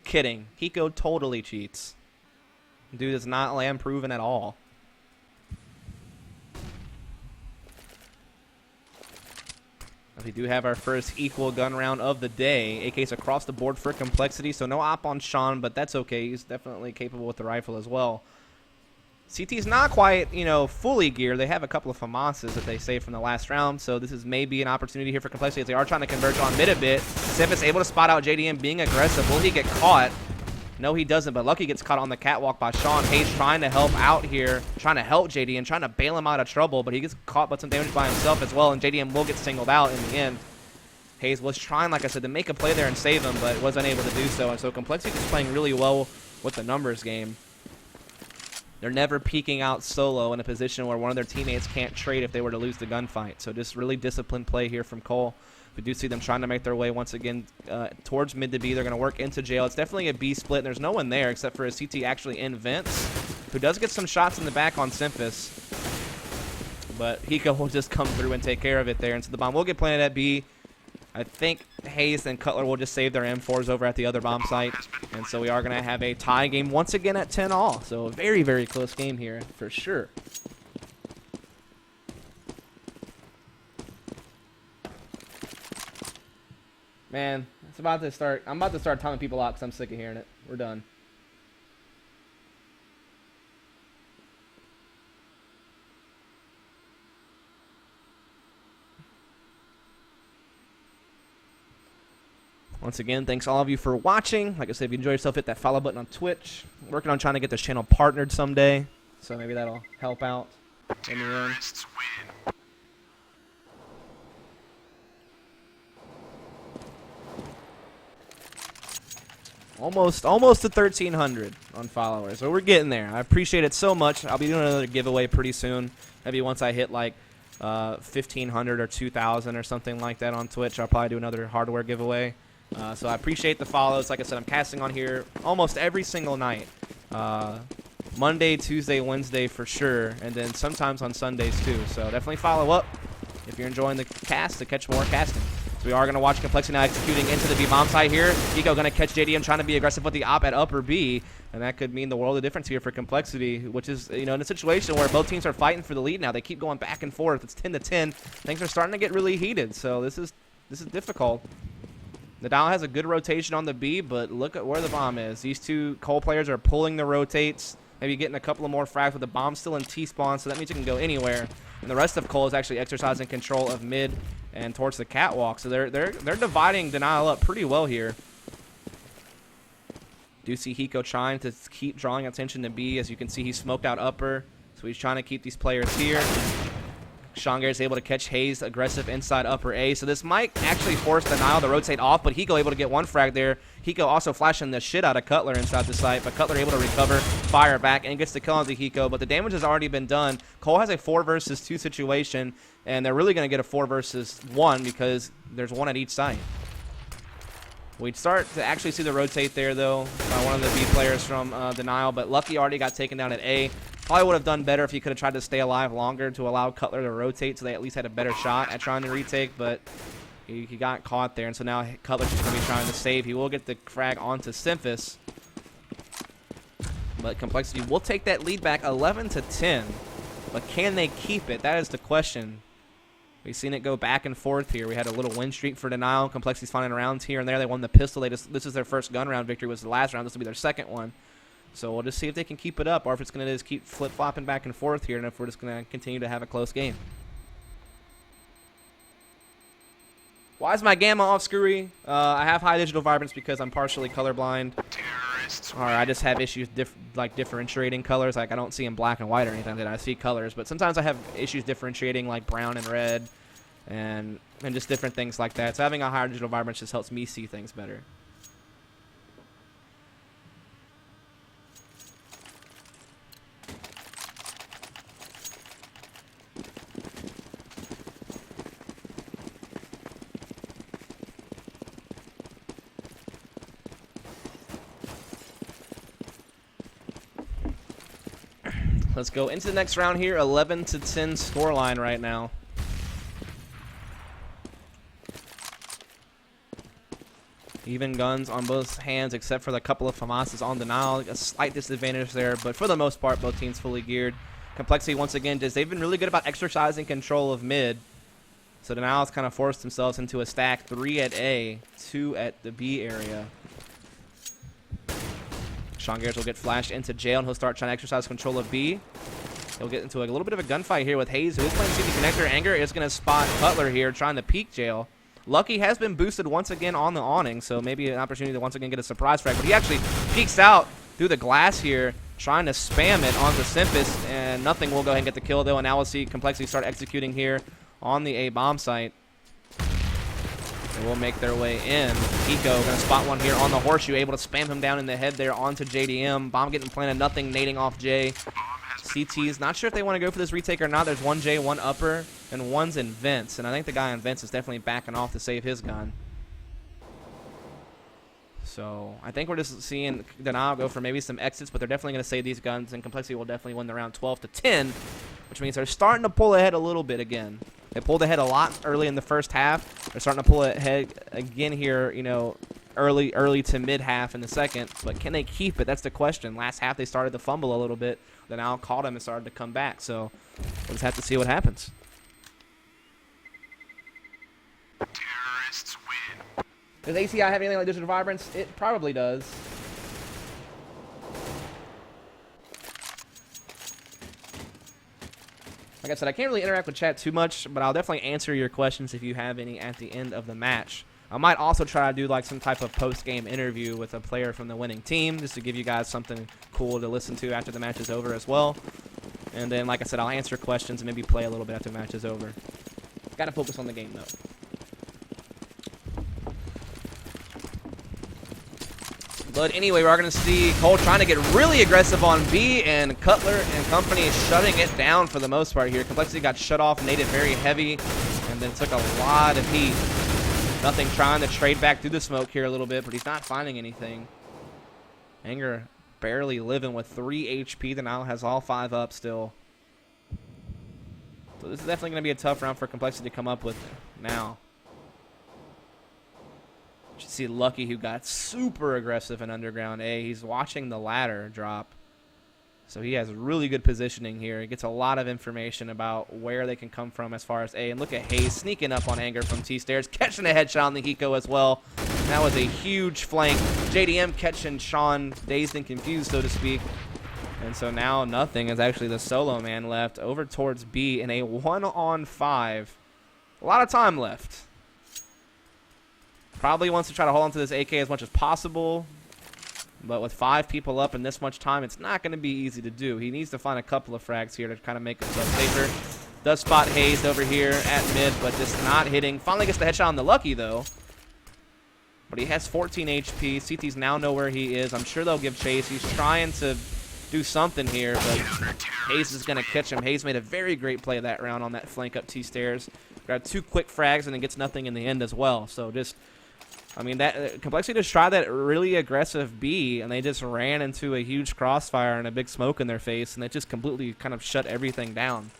Kidding. Hiko totally cheats. Dude is not land proven at all. We do have our first equal gun round of the day. AKs across the board for compLexity, so no op on Sean, but that's okay. He's definitely capable with the rifle as well. CT's not quite, you know, fully geared. They have a couple of FAMASs that they saved from the last round, so this is maybe an opportunity here for compLexity as they are trying to converge on mid a bit. Sif is able to spot out JDM being aggressive. Will he get caught? No, he doesn't, but Lucky gets caught on the catwalk by Sean. Hayes trying to help out here, trying to help JDM, trying to bail him out of trouble, but he gets caught with some damage by himself as well, and JDM will get singled out in the end. Hayes was trying, like I said, to make a play there and save him, but was unable to do so, and so compLexity is playing really well with the numbers game. They're never peeking out solo in a position where one of their teammates can't trade if they were to lose the gunfight, so just really disciplined play here from Cole. We do see them trying to make their way once again towards mid to B. They're going to work into jail. It's definitely a B split, and there's no one there except for a CT actually in vents, who does get some shots in the back on Simphis. But Hiko will just come through and take care of it there. And so the bomb will get planted at B. I think Hayes and Cutler will just save their M4s over at the other bomb site. And so we are going to have a tie game once again at 10-all. So a very, very close game here for sure. Man, It's about to start. I'm about to start timing people out because I'm sick of hearing it. We're done. Once again, thanks all of you for watching. Like I said, if you enjoyed yourself, hit that follow button on Twitch. I'm working on trying to get this channel partnered someday, so maybe that'll help out in the end. Almost to 1,300 on followers, so we're getting there. I appreciate it so much. I'll be doing another giveaway pretty soon. Maybe once I hit like 1,500 or 2,000 or something like that on Twitch, I'll probably do another hardware giveaway. So I appreciate the follows. Like I said, I'm casting on here almost every single night. Monday, Tuesday, Wednesday for sure, and then sometimes on Sundays too. So definitely follow up if you're enjoying the cast to catch more casting. So we are going to watch compLexity now executing into the B bomb site here. Eco going to catch JDM trying to be aggressive with the op at upper B, and that could mean the world of difference here for compLexity, which is, you know, in a situation where both teams are fighting for the lead now. They keep going back and forth. It's 10-10. Things are starting to get really heated, so this is difficult. The Dial has a good rotation on the B, but look at where the bomb is. These two Cole players are pulling the rotates, maybe getting a couple of more frags with the bomb still in T-spawn, so that means it can go anywhere. And the rest of Cole is actually exercising control of mid and towards the catwalk, so they're dividing Denial up pretty well here. Do see Hiko trying to keep drawing attention to B. As you can see, he smoked out upper, so he's trying to keep these players here. Shongair is able to catch Hayes aggressive inside upper A. So this might actually force Denial to rotate off, but Hiko able to get one frag there. Hiko also flashing the shit out of Cutler inside the site, but Cutler able to recover, fire back, and gets the kill onto Hiko. But the damage has already been done. Cole has a 4 versus 2 situation, and they're really going to get a 4 versus 1 because there's one at each site. We'd start to actually see the rotate there, though, by one of the B players from Denial, but Lucky already got taken down at A. Probably would have done better if he could have tried to stay alive longer to allow Cutler to rotate so they at least had a better shot at trying to retake, but he got caught there, and so now Cutler's just going to be trying to save. He will get the frag onto Simphis, but compLexity will take that lead back 11-10, but can they keep it? That is the question. We've seen it go back and forth here. We had a little win streak for Denial. compLexity's finding rounds here and there. They won the pistol. This is their first gun round victory. Was the last round. This will be their second one. So we'll just see if they can keep it up, or if it's going to just keep flip-flopping back and forth here, and if we're just going to continue to have a close game. Why is my gamma off, Screwy? I have high digital vibrance because I'm partially colorblind. Or I just have issues like differentiating colors. Like I don't see in black and white or anything. That I see colors, but sometimes I have issues differentiating like brown and red, and just different things like that. So having a higher digital vibrance just helps me see things better. Let's go into the next round here. 11-10 scoreline right now. Even guns on both hands except for the couple of FAMASs on Denial. A slight disadvantage there, but for the most part, both teams fully geared. compLexity, once again, they've been really good about exercising control of mid. So Denial's kind of forced themselves into a stack. 3 at A, 2 at the B area. Shongair will get flashed into jail, and he'll start trying to exercise control of B. He'll get into a little bit of a gunfight here with Hayes, who is playing CD Connector. Anger is going to spot Cutler here, trying to peek jail. Lucky has been boosted once again on the awning, so maybe an opportunity to once again get a surprise frag. But he actually peeks out through the glass here, trying to spam it onto Simphis, and nothing will go ahead and get the kill, though. And now we'll see compLexity start executing here on the A bomb site. They will make their way in. Hiko going to spot one here on the horseshoe, able to spam him down in the head there onto JDM. Bomb getting planted, nothing, nading off J. CT's not sure if they want to go for this retake or not. There's one J, one upper, and one's in Vents. And I think the guy in Vents is definitely backing off to save his gun. So I think we're just seeing Denial go for maybe some exits, but they're definitely going to save these guns, and compLexity will definitely win the round 12-10, which means they're starting to pull ahead a little bit again. They pulled ahead a lot early in the first half. They're starting to pull ahead again here, you know, early to mid-half in the second. But can they keep it? That's the question. Last half they started to fumble a little bit. Then Al caught him and started to come back. So we'll just have to see what happens. Does ACI have anything like Digital Vibrance? It probably does. Like I said, I can't really interact with chat too much, but I'll definitely answer your questions if you have any at the end of the match. I might also try to do like some type of post-game interview with a player from the winning team, just to give you guys something cool to listen to after the match is over as well. And then, like I said, I'll answer questions and maybe play a little bit after the match is over. Gotta focus on the game, though. But anyway, we're going to see Cole trying to get really aggressive on B, and Cutler and company shutting it down for the most part here. compLexity got shut off, made it very heavy, and then took a lot of heat. Nothing trying to trade back through the smoke here a little bit, but he's not finding anything. Anger barely living with 3 HP. The Nile has all 5 up still. So this is definitely going to be a tough round for compLexity to come up with now. You see Lucky, who got super aggressive in Underground A. He's watching the ladder drop. So he has really good positioning here. He gets a lot of information about where they can come from as far as A. And look at Hayes sneaking up on Anger from T-Stairs, catching a headshot on the Hiko as well. And that was a huge flank. JDM catching Sean dazed and confused, so to speak. And so now nothing is actually the solo man left over towards B in a 1-on-5. A lot of time left. Probably wants to try to hold on to this AK as much as possible. But with 5 people up in this much time, it's not going to be easy to do. He needs to find a couple of frags here to kind of make himself safer. Does spot Hayes over here at mid, but just not hitting. Finally gets the headshot on the Lucky, though. But he has 14 HP. CTs now know where he is. I'm sure they'll give chase. He's trying to do something here, but Hayes is going to catch him. Hayes made a very great play that round on that flank up T-Stairs. Grabbed 2 quick frags and then gets nothing in the end as well. So just... I mean, that compLexity just tried that really aggressive B, and they just ran into a huge crossfire and a big smoke in their face, and it just completely kind of shut everything down.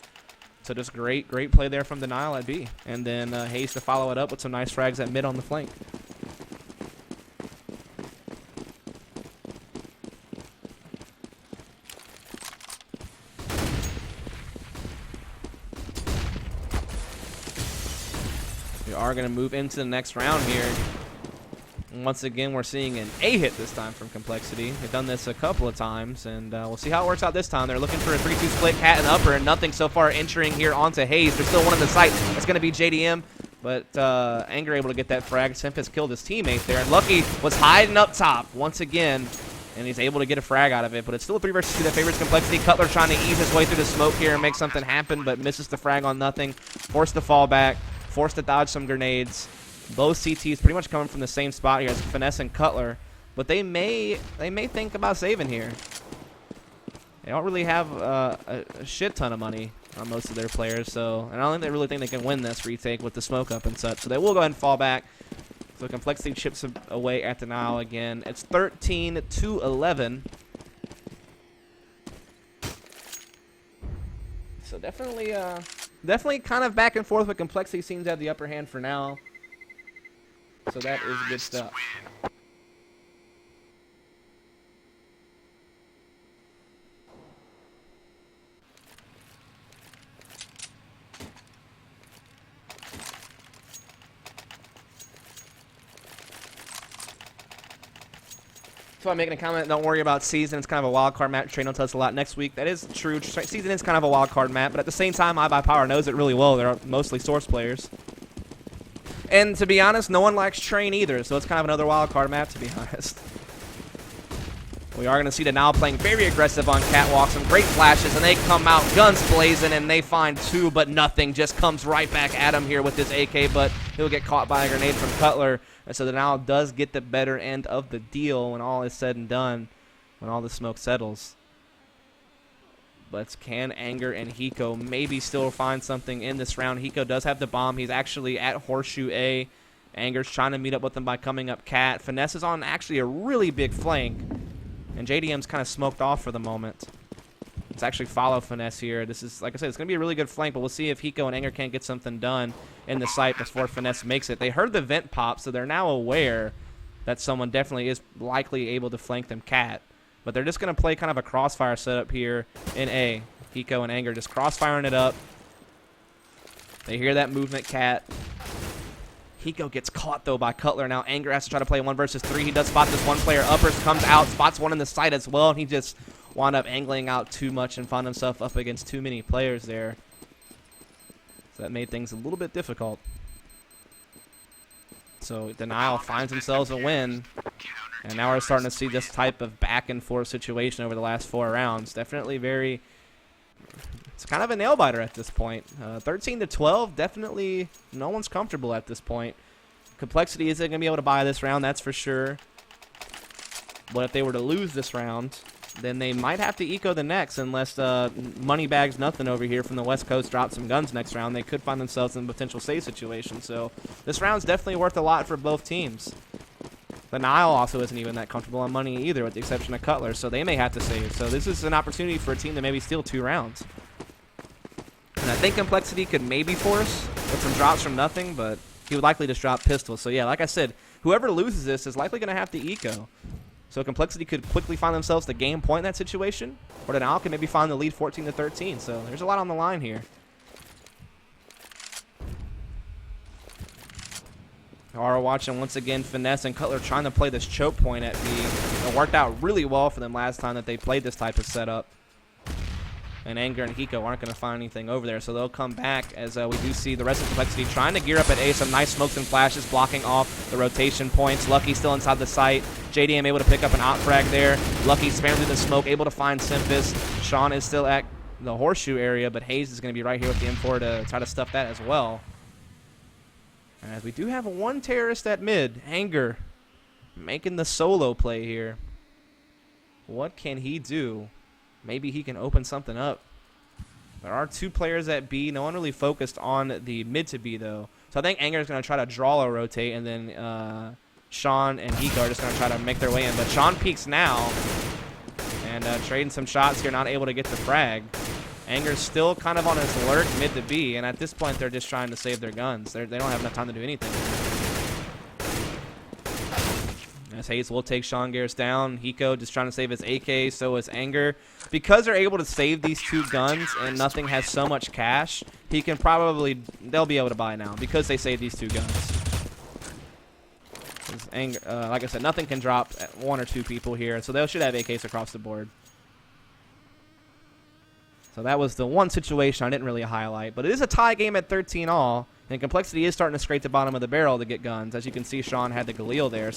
So just great play there from Denial at B. And then Hayes to follow it up with some nice frags at mid on the flank. We are going to move into the next round here. And once again, we're seeing an A hit this time from compLexity. They've done this a couple of times, and we'll see how it works out this time. They're looking for a 3-2 split, cat and upper, and nothing so far entering here onto Hayes. There's still one in the sight. That's going to be JDM, but Anger able to get that frag. Simp killed his teammate there, and Lucky was hiding up top once again, and he's able to get a frag out of it. But it's still a 3 versus 2 that favors compLexity. Cutler trying to ease his way through the smoke here and make something happen, but misses the frag on nothing. Forced to fall back, forced to dodge some grenades. Both CTs pretty much coming from the same spot here as Finesse and Cutler, but they may think about saving here. They don't really have a shit ton of money on most of their players, so and I don't think they really think they can win this retake with the smoke up and such. So they will go ahead and fall back. So compLexity chips away at Denial again. It's 13-11. So definitely kind of back and forth, but compLexity seems to have the upper hand for now. So that is good stuff. So I'm making a comment, don't worry about season. It's kind of a wild card map. Trano tells us a lot next week. That is true. Season is kind of a wild card map, but at the same time, iBuyPower knows it really well. They're mostly source players. And to be honest, no one likes Train either, so it's kind of another wild card map, to be honest. We are going to see Denial playing very aggressive on Catwalk. Some great flashes, and they come out guns blazing, and they find 2, but nothing. Just comes right back at him here with this AK, but he'll get caught by a grenade from Cutler. And so Denial does get the better end of the deal when all is said and done, when all the smoke settles. But can Anger and Hiko maybe still find something in this round? Hiko does have the bomb. He's actually at Horseshoe A. Anger's trying to meet up with him by coming up Cat. Finesse is on actually a really big flank. And JDM's kind of smoked off for the moment. Let's actually follow Finesse here. This is, like I said, it's going to be a really good flank, but we'll see if Hiko and Anger can't get something done in the site before Finesse makes it. They heard the vent pop, so they're now aware that someone definitely is likely able to flank them Cat. But they're just going to play kind of a crossfire setup here in A. Hiko and Anger just crossfiring it up. They hear that movement, Cat. Hiko gets caught, though, by Cutler. Now Anger has to try to play 1 versus 3. He does spot this one player. Uppers comes out, spots one in the side as well, and he just wound up angling out too much and found himself up against too many players there. So that made things a little bit difficult. So Denial finds themselves a win, and now we're starting to see this type of back-and-forth situation over the last 4 rounds. Definitely very... It's kind of a nail-biter at this point. 13-12, definitely no one's comfortable at this point. compLexity isn't going to be able to buy this round, that's for sure. But if they were to lose this round, then they might have to eco the next unless Moneybags Nothing over here from the West Coast drops some guns next round. They could find themselves in a potential save situation. So this round's definitely worth a lot for both teams. The Nile also isn't even that comfortable on money either, with the exception of Cutler, so they may have to save. So this is an opportunity for a team to maybe steal 2 rounds. And I think compLexity could maybe force with some drops from Nothing, but he would likely just drop pistols. So yeah, like I said, whoever loses this is likely going to have to eco. So compLexity could quickly find themselves the game point in that situation, or Denial can maybe find the lead 14-13. So there's a lot on the line here. Are watching once again Finesse and Cutler trying to play this choke point at B. It worked out really well for them last time that they played this type of setup. And Anger and Hiko aren't going to find anything over there, so they'll come back as we do see the rest of compLexity trying to gear up at A. Some nice smokes and flashes blocking off the rotation points. Lucky still inside the site. JDM able to pick up an op frag there. Lucky spammed through the smoke, able to find Simphis. Sean is still at the horseshoe area, but Hayes is going to be right here with the M4 to try to stuff that as well. As we do have 1 terrorist at mid, Anger making the solo play here. What can he do? Maybe he can open something up. There are 2 players at B. No one really focused on the mid to B, though. So I think Anger is going to try to draw a rotate, and then Sean and Hiko are just going to try to make their way in. But Sean peeks now, and trading some shots here, not able to get the frag. Anger's still kind of on his lurk mid to B, and at this point they're just trying to save their guns. They don't have enough time to do anything. As Hayes will take Sean Garris down. Hiko just trying to save his AK, so is Anger. Because they're able to save these 2 guns and Nothing has so much cash, he can probably, they'll be able to buy now because they saved these 2 guns. Anger, like I said, Nothing can drop at 1 or 2 people here, so they should have AKs across the board. So that was the one situation I didn't really highlight. But it is a tie game at 13 all. And compLexity is starting to scrape the bottom of the barrel to get guns. As you can see, Sean had the Galil there.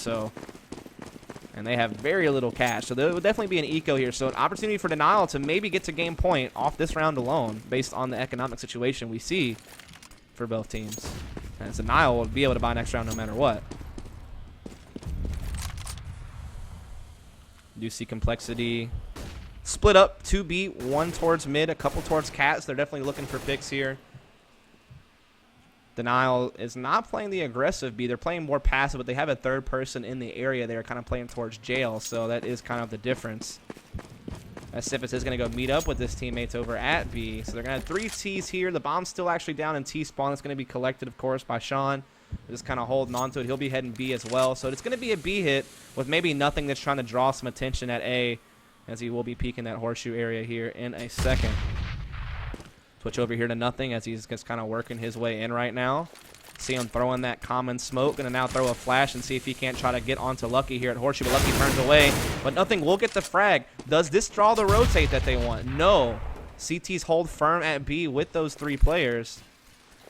And they have very little cash. So there would definitely be an eco here. So an opportunity for Denial to maybe get to game point off this round alone based on the economic situation we see for both teams. And Denial will be able to buy next round no matter what. You see compLexity split up 2B, 1 towards mid, a couple towards Cats. They're definitely looking for picks here. Denial is not playing the aggressive B. They're playing more passive, but they have a 3rd person in the area. They're kind of playing towards jail, so that is kind of the difference. As Simphis is going to go meet up with his teammates over at B. So they're going to have 3 Ts here. The bomb's still actually down in T spawn. It's going to be collected, of course, by Sean. Just kind of holding on to it. He'll be heading B as well. So it's going to be a B hit with maybe Nothing that's trying to draw some attention at A, as he will be peeking that horseshoe area here in a second. Switch over here to Nothing as he's just kind of working his way in right now. See him throwing that common smoke. Going to now throw a flash and see if he can't try to get onto Lucky here at horseshoe. But Lucky turns away. But Nothing will get the frag. Does this draw the rotate that they want? No. CTs hold firm at B with those 3 players.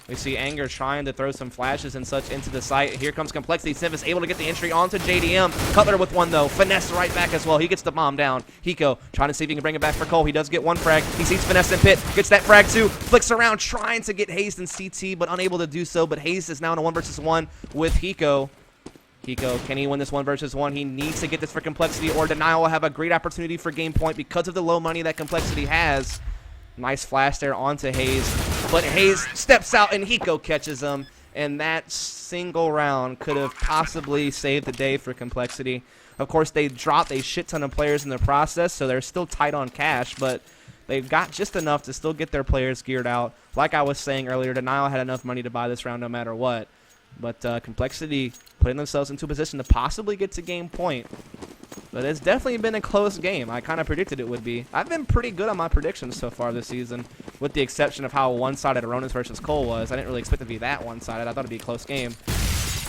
We see Anger trying to throw some flashes and such into the site. Here comes compLexity. Simphis able to get the entry onto JDM. Cutler with 1, though. Finesse right back as well. He gets the bomb down. Hiko trying to see if he can bring it back for Cole. He does get 1 frag. He sees Finesse and Pit. Gets that frag, too. Flicks around trying to get Hayes and CT, but unable to do so. But Hayes is now in a 1 versus 1 with Hiko. Hiko, can he win this 1 versus 1? He needs to get this for compLexity, or Denial will have a great opportunity for game point because of the low money that compLexity has. Nice flash there onto Hayes, but Hayes steps out and Hiko catches him, and that single round could have possibly saved the day for compLexity. Of course, they dropped a shit ton of players in the process, so they're still tight on cash, but they've got just enough to still get their players geared out. Like I was saying earlier, Denial had enough money to buy this round no matter what, but compLexity putting themselves into a position to possibly get to game point. But it's definitely been a close game. I kind of predicted it would be. I've been pretty good on my predictions so far this season, with the exception of how one-sided Aronis versus Cole was. I didn't really expect it to be that one-sided. I thought it'd be a close game.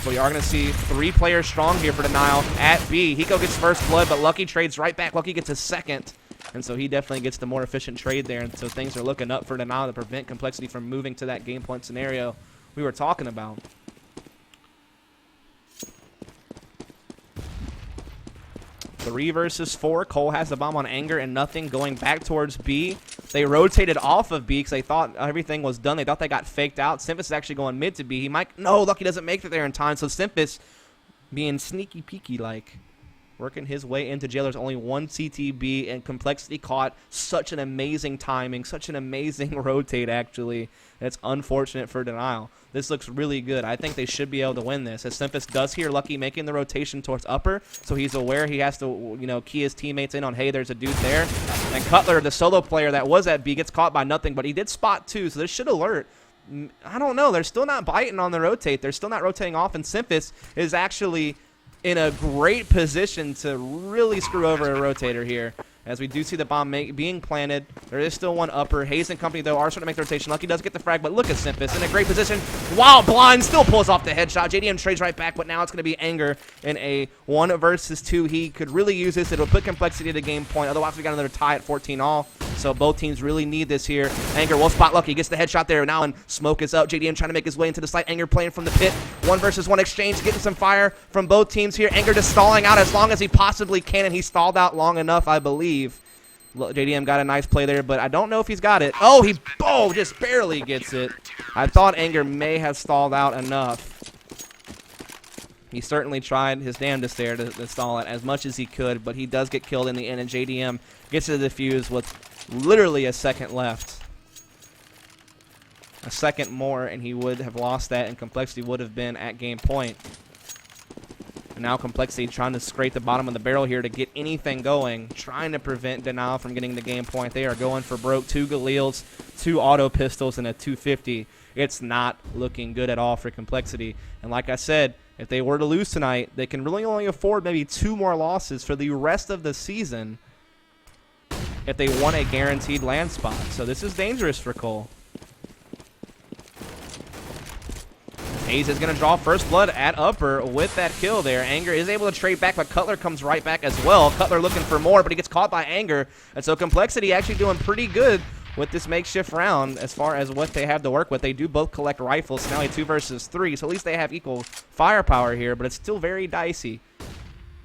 So we are going to see 3 players strong here for Denial at B. Hiko gets first blood, but Lucky trades right back. Lucky gets a second. And so he definitely gets the more efficient trade there. And so things are looking up for Denial to prevent compLexity from moving to that game point scenario we were talking about. Three versus 4. Cole has the bomb on Anger and nothing going back towards B. They rotated off of B because they thought everything was done. They thought they got faked out. Simphis is actually going mid to B. He might... No, Lucky doesn't make it there in time. So Simphis being sneaky peeky like, working his way into jail. There's only 1 CTB, and compLexity caught such an amazing timing, such an amazing rotate, actually. It's unfortunate for Denial. This looks really good. I think they should be able to win this, as Simphis does hear Lucky making the rotation towards upper, so he's aware he has to, you know, key his teammates in on, hey, there's a dude there. And Cutler, the solo player that was at B, gets caught by nothing, but he did spot 2, so this should alert. I don't know. They're still not biting on the rotate. They're still not rotating off, and Simphis is actually in a great position to really screw over a rotator here, as we do see the bomb being planted. There is still 1 upper. Hayes and company, though, are starting to make the rotation. Lucky does get the frag, but look at Simphis in a great position. Wow, blind, still pulls off the headshot. JDM trades right back, but now it's going to be Anger in a 1 versus 2. He could really use this. It'll put compLexity at the game point. Otherwise, we got another tie at 14 all. So both teams really need this here. Anger will spot Lucky. Gets the headshot there now, and smoke is up. JDM trying to make his way into the site. Anger playing from the pit. 1 versus 1 exchange. Getting some fire from both teams here. Anger just stalling out as long as he possibly can, and he stalled out long enough, I believe. JDM got a nice play there, but I don't know if he's got it. Oh, he just barely gets it. I thought Anger may have stalled out enough. He certainly tried his damnedest there to stall it as much as he could, but he does get killed in the end, and JDM gets to the defuse with literally a second left. A second more, and he would have lost that, and compLexity would have been at game point. And now compLexity trying to scrape the bottom of the barrel here to get anything going, trying to prevent Denial from getting the game point. They are going for broke. 2 Galils, 2 auto pistols, and a 250. It's not looking good at all for compLexity. And like I said, if they were to lose tonight, they can really only afford maybe 2 more losses for the rest of the season if they want a guaranteed land spot. So this is dangerous for Cole. Hayes is going to draw first blood at upper with that kill there. Anger is able to trade back, but Cutler comes right back as well. Cutler looking for more, but he gets caught by Anger. And so compLexity actually doing pretty good with this makeshift round as far as what they have to work with. They do both collect rifles. Now 2 versus 3, so at least they have equal firepower here, but it's still very dicey.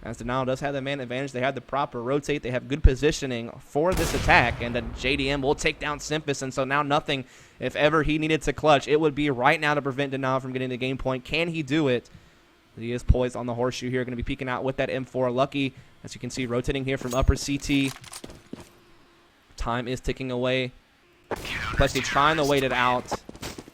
As Denial does have the man advantage, they have the proper rotate. They have good positioning for this attack, and then JDM will take down Simphis, and so now nothing. If ever he needed to clutch, it would be right now to prevent Denial from getting the game point. Can he do it? He is poised on the horseshoe here, going to be peeking out with that M4. Lucky, as you can see, rotating here from upper CT. Time is ticking away. compLexity trying to wait it out,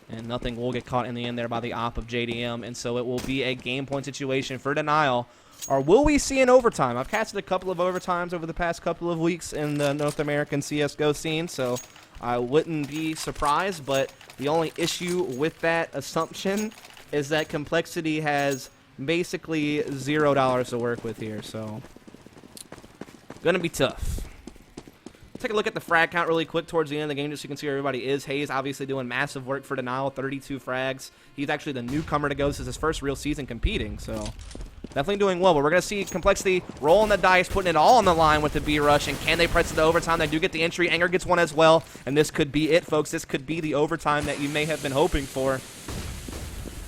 and nothing will get caught in the end there by the op of JDM, and so it will be a game point situation for Denial. Or will we see an overtime? I've casted a couple of overtimes over the past couple of weeks in the North American CSGO scene, so I wouldn't be surprised, but the only issue with that assumption is that compLexity has basically $0 to work with here, so gonna be tough. Take a look at the frag count really quick towards the end of the game just so you can see where everybody is. Hayes obviously doing massive work for Denial, 32 frags. He's actually the newcomer to go. This is his first real season competing, so definitely doing well. But we're going to see compLexity rolling the dice, putting it all on the line with the B rush, and can they press it to overtime? They do get the entry. Anger gets one as well, and this could be it, folks. This could be the overtime that you may have been hoping for.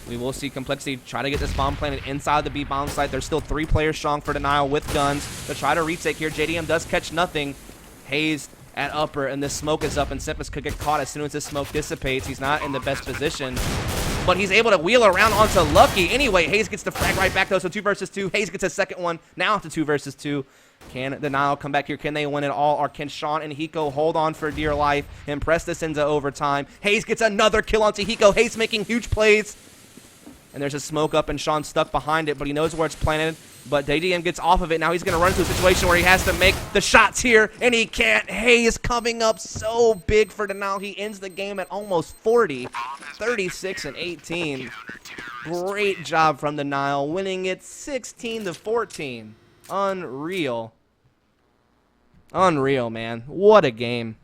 We will see compLexity try to get this bomb planted inside the B bomb site. There's still 3 players strong for Denial with guns to try to retake here. JDM does catch nothing. Hayes at upper, and this smoke is up, and Simphis could get caught as soon as this smoke dissipates. He's not in the best position, but he's able to wheel around onto Lucky. Anyway, Hayes gets the frag right back, though, so 2 versus 2. Hayes gets a second one. Now to 2 versus 2. Can Denial come back here? Can they win it all, or can Sean and Hiko hold on for dear life and press this into overtime? Hayes gets another kill onto Hiko. Hayes making huge plays, and there's a smoke up, and Sean stuck behind it, but he knows where it's planted. But JDM gets off of it. Now he's going to run into a situation where he has to make the shots here, and he can't. Hayes coming up so big for Denial. He ends the game at almost 40, 36 and 18. Great job from Denial, winning it 16-14. Unreal. Unreal, man. What a game.